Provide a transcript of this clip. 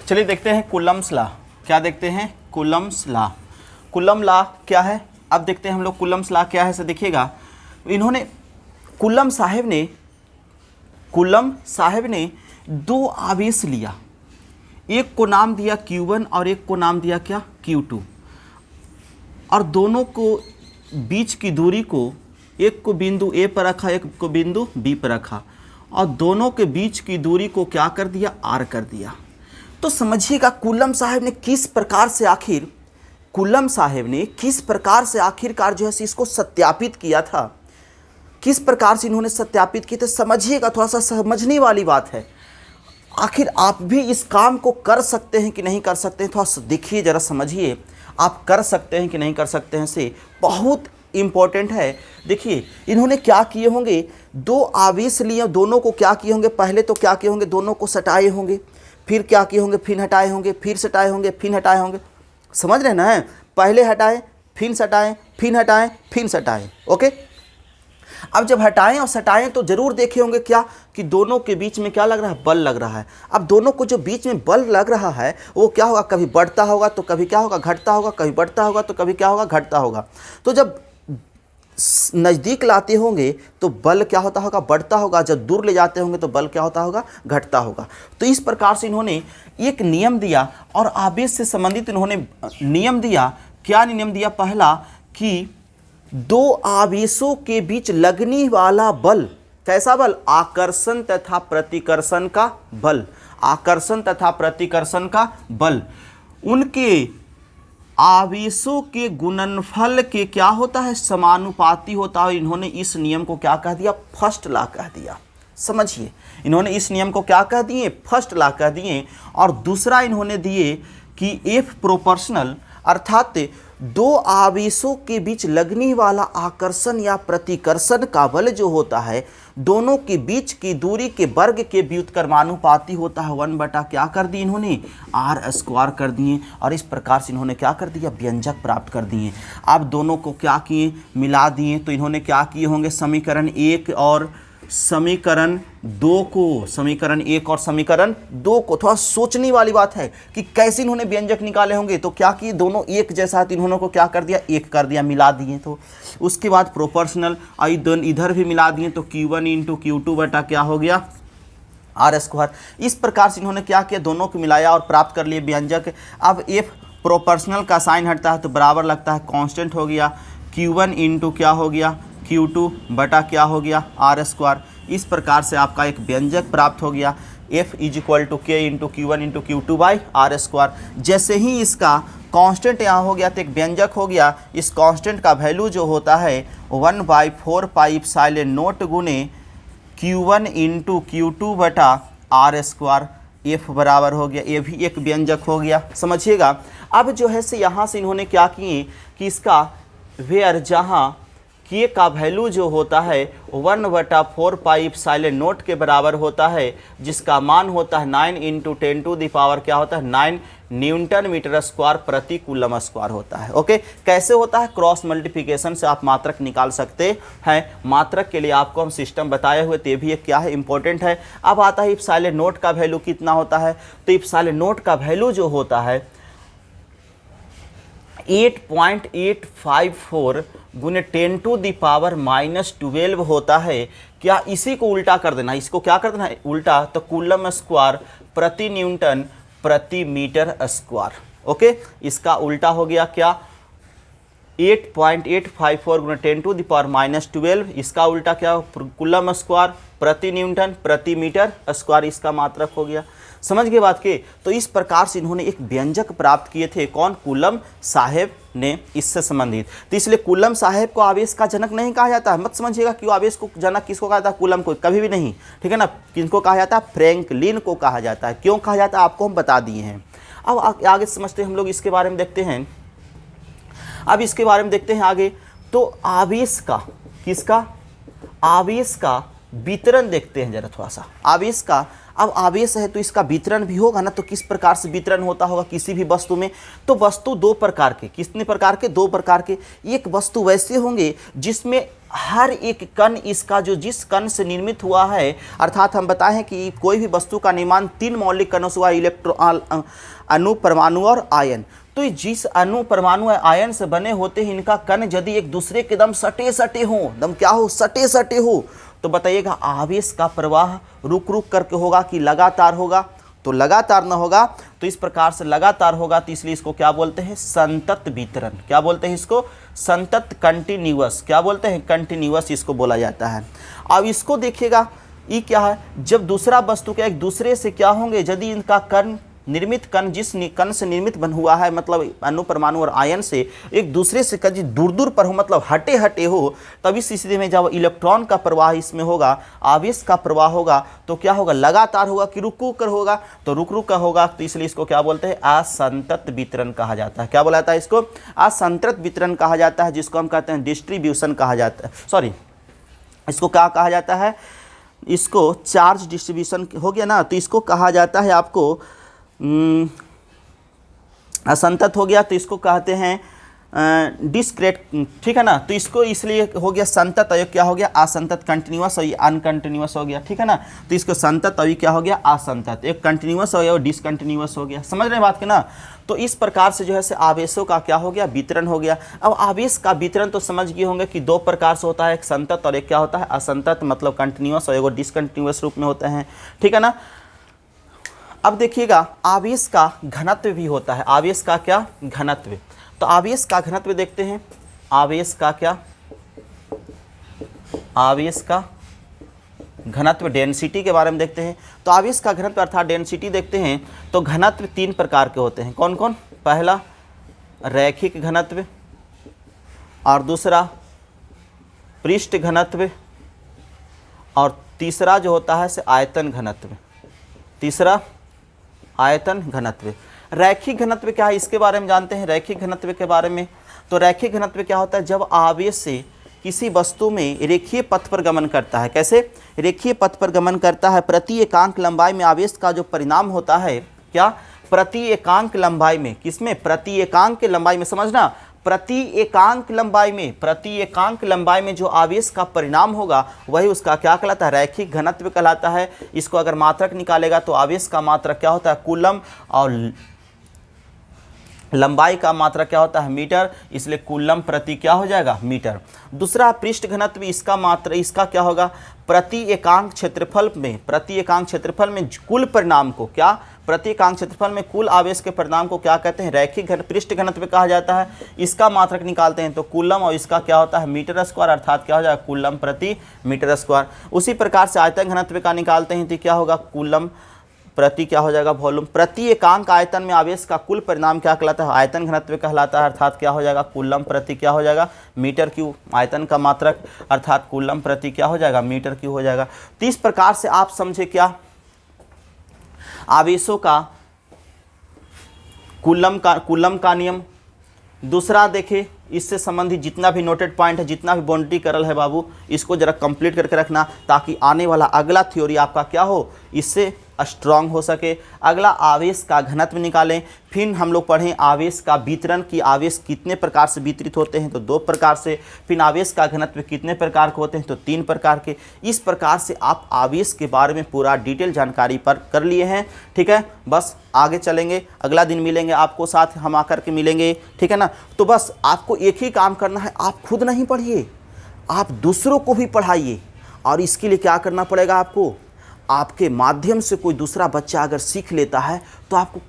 चलिए देखते हैं कूलम्स लॉ। क्या देखते हैं? Coulomb's law. कूलम लॉ क्या है? अब देखते हैं हम लोग कूलम्स लॉ क्या है। से देखिएगा, इन्होंने कूलम साहब ने दो आवेश लिया, एक को नाम दिया Q1 और एक को नाम दिया क्या? Q2, और दोनों को बीच की दूरी को, एक को बिंदु A पर रखा, एक को बिंदु B पर रखा, और दोनों के बीच की दूरी को क्या कर दिया? R कर दिया। तो समझिएगा कूलम साहब ने किस प्रकार से आखिरकार जो है इसको सत्यापित किया था, किस प्रकार से इन्होंने सत्यापित किया था। समझिएगा, थोड़ा सा समझने वाली बात है। आखिर आप भी इस काम को कर सकते हैं कि नहीं कर सकते हैं, थोड़ा सा देखिए, जरा समझिए, आप कर सकते हैं कि नहीं कर सकते हैं से बहुत इंपॉर्टेंट है। देखिए इन्होंने क्या किए होंगे, दो आवेश लिए, दोनों को क्या किए होंगे? पहले तो क्या किए होंगे? दोनों को सटाए होंगे, फिर क्या किए होंगे? फिर हटाए होंगे, फिर सटाए होंगे, फिर हटाए होंगे। समझ रहे ना? पहले हटाए, फिर सटाए, फिर हटाए, फिर सटाए। ओके, अब जब हटाएं और सटाएं तो जरूर देखे होंगे क्या कि दोनों के बीच में क्या लग रहा है? बल लग रहा है। अब दोनों को जो बीच में बल लग रहा है वो क्या होगा? कभी बढ़ता होगा तो कभी क्या होगा? घटता होगा, कभी बढ़ता होगा तो कभी क्या होगा? घटता होगा। तो जब नज़दीक लाते होंगे तो बल क्या होता होगा? बढ़ता होगा। जब दूर ले जाते होंगे तो बल क्या होता होगा? घटता होगा। तो इस प्रकार से इन्होंने एक नियम दिया और आवेश से संबंधित इन्होंने नियम दिया। क्या नियम दिया? पहला कि दो आवेशों के बीच लगने वाला बल, कैसा बल? आकर्षण तथा प्रतिकर्षण का बल। आकर्षण तथा प्रतिकर्षण का बल उनके आवेशों के गुणनफल के क्या होता है? समानुपाती होता है। इन्होंने इस नियम को क्या कह दिया? फर्स्ट लॉ कह दिया। समझिए, इन्होंने इस नियम को क्या कह दिए? फर्स्ट लॉ कह दिए। और दूसरा इन्होंने दिए कि F प्रोपोर्शनल, अर्थात दो आवेशों के बीच लगने वाला आकर्षण या प्रतिकर्षण का बल जो होता है दोनों के बीच की दूरी के वर्ग के व्युत्क्रमानुपाती होता है। 1 बटा क्या कर दिए इन्होंने? R² कर दिए। और इस प्रकार से इन्होंने क्या कर दिया? व्यंजक प्राप्त कर दिए। अब दोनों को क्या किए? मिला दिए। तो इन्होंने क्या किए होंगे? समीकरण 1 और समीकरण 2 को, समीकरण 1 और समीकरण 2 को, थोड़ा सोचने वाली बात है कि कैसे इन्होंने व्यंजक निकाले होंगे। तो क्या किए? दोनों एक जैसा है तो इन्होंने को क्या कर दिया? एक कर दिया, मिला दिए। तो उसके बाद प्रोपोर्शनल इधर भी मिला दिए तो Q1 इंटू Q2 बटा क्या हो गया? R²। इस प्रकार से इन्होंने क्या किया? दोनों को मिलाया और प्राप्त कर लिए व्यंजक। अब F प्रोपोर्शनल का साइन हटता है तो बराबर लगता है कांस्टेंट हो गया Q1 इंटू क्या हो गया? Q2 बटा क्या हो गया? R²। इस प्रकार से आपका एक व्यंजक प्राप्त हो गया। F = K into Q1 into Q2 by R²। जैसे ही इसका कांस्टेंट यहाँ हो गया तो एक व्यंजक हो गया। इस कांस्टेंट का वैल्यू जो होता है 1/4πε0 गुने Q1 इंटू Q2 बटा R²। F बराबर हो गया, ये भी एक व्यंजक हो गया। समझिएगा, अब जो है से यहाँ से इन्होंने क्या किए कि इसका वेयर जहाँ K का वैल्यू जो होता है 1/4πε0 के बराबर होता है, जिसका मान होता है 9 × 10⁻, क्या होता है? 9 न्यूटन मीटर स्क्वायर प्रति कूलम स्क्वायर होता है। ओके, कैसे होता है? क्रॉस मल्टीप्लिकेशन से आप मात्रक निकाल सकते हैं। मात्रक के लिए आपको हम सिस्टम बताए हुए, तो भी एक क्या है? इंपॉर्टेंट है। अब आता है ε0 का वैल्यू कितना होता है? तो ε0 का वैल्यू जो होता है 8.854 गुने 10⁻⁻12 होता है। क्या इसी को उल्टा कर देना? इसको क्या कर देना है? उल्टा। तो कूलम स्क्वायर प्रति न्यूटन प्रति मीटर स्क्वायर। ओके, इसका उल्टा हो गया क्या? 8.854 गुना 10⁻⁻12। इसका उल्टा क्या? कूलम स्क्वायर प्रति न्यूटन प्रति मीटर स्क्वायर। इसका मात्रक हो गया। समझ गए बात के? तो इस प्रकार से इन्होंने एक व्यंजक प्राप्त किए थे। कौन? कूलम साहेब ने, इससे संबंधित। तो इसलिए कूलम साहेब को आवेश का जनक नहीं कहा जाता है। मत समझिएगा कि आवेश को जनक किसको कहा जाता है? कूलम को, कभी भी नहीं। ठीक है ना? किसको कहा जाता है? फ्रैंकलिन को कहा जाता है। क्यों कहा जाता है आपको हम बता दिए हैं। अब आगे समझते हैं हम लोग, इसके बारे में देखते हैं। अब इसके बारे में देखते हैं आगे। तो आवेश का, किसका? आवेश का वितरण देखते हैं जरा थोड़ा सा आवेश का। अब आवेश है तो इसका वितरण भी होगा ना, तो किस प्रकार से वितरण होता होगा किसी भी वस्तु में। तो वस्तु दो प्रकार के, कितने प्रकार के, दो प्रकार के। एक वस्तु वैसे होंगे जिसमें हर एक कण इसका जो जिस कण से निर्मित हुआ है, अर्थात हम बताएं कि कोई भी वस्तु का निर्माण तीन मौलिक कणों से हुआ, इलेक्ट्रॉन, अणु, परमाणु और आयन। तो जिस अणु, परमाणु और आयन से बने होते हैं इनका कण यदि एक दूसरे के एकदम सटे सटे हो, एकदम क्या हो, सटे सटे हो, तो बताइएगा आवेश का प्रवाह रुक रुक करके होगा कि लगातार होगा। तो लगातार ना होगा, तो इस प्रकार से लगातार होगा, तो इसलिए इसको क्या बोलते हैं, संतत वितरण। क्या बोलते हैं इसको, संतत, कंटिन्यूअस। क्या बोलते हैं, कंटिन्यूअस इसको बोला जाता है। अब इसको देखिएगा, ये क्या है, जब दूसरा वस्तु के एक दूसरे से क्या होंगे, यदि इनका कण, निर्मित कण जिस कण से निर्मित बन हुआ है, मतलब अणु, परमाणु और आयन से एक दूसरे से कभी दूर दूर पर हो, मतलब हटे हटे हो, तब इस स्थिति में जब इलेक्ट्रॉन का प्रवाह इसमें होगा, आवेश का प्रवाह होगा, तो क्या होगा, लगातार होगा कि रुक रुक कर होगा, तो रुक रुक कर होगा। तो इसलिए इसको क्या बोलते हैं, असंतत वितरण कहा जाता है। क्या बोला जाता है इसको, असंतत वितरण कहा जाता है, जिसको हम कहते हैं डिस्ट्रीब्यूशन कहा जाता है। सॉरी, इसको क्या कहा जाता है, इसको चार्ज डिस्ट्रीब्यूशन हो गया ना, तो इसको कहा जाता है आपको असंतत हो गया, तो इसको कहते हैं डिस्क्रेट, ठीक है ना। तो इसको इसलिए हो गया संतत अवयव, क्या हो गया, असंतत, कंटिन्यूअस और अनकंटिन्यूअस हो गया, ठीक है ना। तो इसको संतत अवयव क्या हो गया, असंतत, एक कंटिन्यूअस अवयव डिसकंटिन्यूअस हो गया। समझ रहे हैं बात के ना। तो इस प्रकार से जो है आवेशों का क्या हो गया, वितरण हो गया। अब आवेश का वितरण तो समझ गए होंगे कि दो प्रकार से होता है, एक संतत और एक क्या होता है, असंतत, मतलब कंटिन्यूअस और एक डिसकंटिन्यूअस रूप में होते हैं, ठीक है ना। अब देखिएगा आवेश का घनत्व भी होता है। आवेश का क्या, घनत्व। तो आवेश का घनत्व देखते हैं, आवेश का क्या, आवेश का घनत्व, डेंसिटी के बारे में देखते हैं। तो आवेश का घनत्व अर्थात डेंसिटी देखते हैं, तो घनत्व तीन प्रकार के होते हैं। कौन कौन, पहला रैखिक घनत्व, और दूसरा पृष्ठ घनत्व, और तीसरा जो होता है से आयतन घनत्व। तीसरा आयतन घनत्व। रैखिक घनत्व क्या है, इसके बारे में जानते हैं, रैखिक घनत्व के बारे में। तो रैखिक घनत्व क्या होता है, जब आवेश से किसी वस्तु में रेखीय पथ पर गमन करता है। कैसे, रेखीय पथ पर गमन करता है, प्रति एकांक लंबाई में आवेश का जो परिणाम होता है, क्या, प्रति एकांक लंबाई में, किसमें, प्रति एकांक के लंबाई में, समझना, प्रति एकांक लंबाई में, प्रति एकांक लंबाई में जो आवेश का परिणाम होगा वही उसका क्या कहलाता है, रैखिक घनत्व कहलाता है। इसको अगर मात्रक निकालेगा तो आवेश का मात्रक क्या होता है, कूलम, और लंबाई का मात्रक क्या होता है, मीटर, इसलिए कूलम प्रति क्या हो जाएगा, मीटर। दूसरा पृष्ठ घनत्व, इसका मात्रा, इसका क्या होगा, प्रति एकांक क्षेत्रफल में, प्रति एकांक क्षेत्रफल में कुल परिणाम को, क्या, प्रति एकांक क्षेत्रफल में कुल आवेश के परिणाम को क्या कहते हैं, रैखिक पृष्ठ घनत्व कहा जाता है। इसका मात्रक निकालते हैं तो कूलम, और इसका क्या होता है, मीटर स्क्वायर, अर्थात क्या हो जाएगा, कूलम प्रति मीटर स्क्वायर। उसी प्रकार से आयतन घनत्व का निकालते हैं तो क्या होगा, कूलम प्रति क्या हो जाएगा, वॉल्यूम। प्रति एकांक आयतन में आवेश का कुल परिणाम क्या कहलाता है, आयतन घनत्व कहलाता है, अर्थात क्या हो जाएगा, कूलम प्रति क्या हो जाएगा, मीटर क्यूब। आयतन का मात्रक अर्थात कूलम प्रति क्या हो जाएगा, मीटर क्यूब हो जाएगा। तो इस प्रकार से आप समझे क्या, आवेशों का कूलम का नियम। दूसरा देखिए, इससे संबंधित जितना भी नोटेड पॉइंट है, जितना भी बाउंड्री करल है बाबू, इसको जरा कंप्लीट करके रखना, ताकि आने वाला अगला थ्योरी आपका क्या हो, इससे स्ट्रांग हो सके। अगला आवेश का घनत्व निकालें, फिर हम लोग पढ़ें आवेश का वितरण की, आवेश कितने प्रकार से वितरित होते हैं, तो दो प्रकार से। फिर आवेश का घनत्व कितने प्रकार के होते हैं, तो तीन प्रकार के। इस प्रकार से आप आवेश के बारे में पूरा डिटेल जानकारी पर कर लिए हैं, ठीक है। बस आगे चलेंगे, अगला दिन मिलेंगे आपको, साथ हम आकर के मिलेंगे, ठीक है ना। तो बस आपको एक ही काम करना है, आप खुद नहीं पढ़िए, आप दूसरों को भी पढ़ाइए। और इसके लिए क्या करना पड़ेगा आपको, आपके माध्यम से कोई दूसरा बच्चा अगर सीख लेता है तो आपको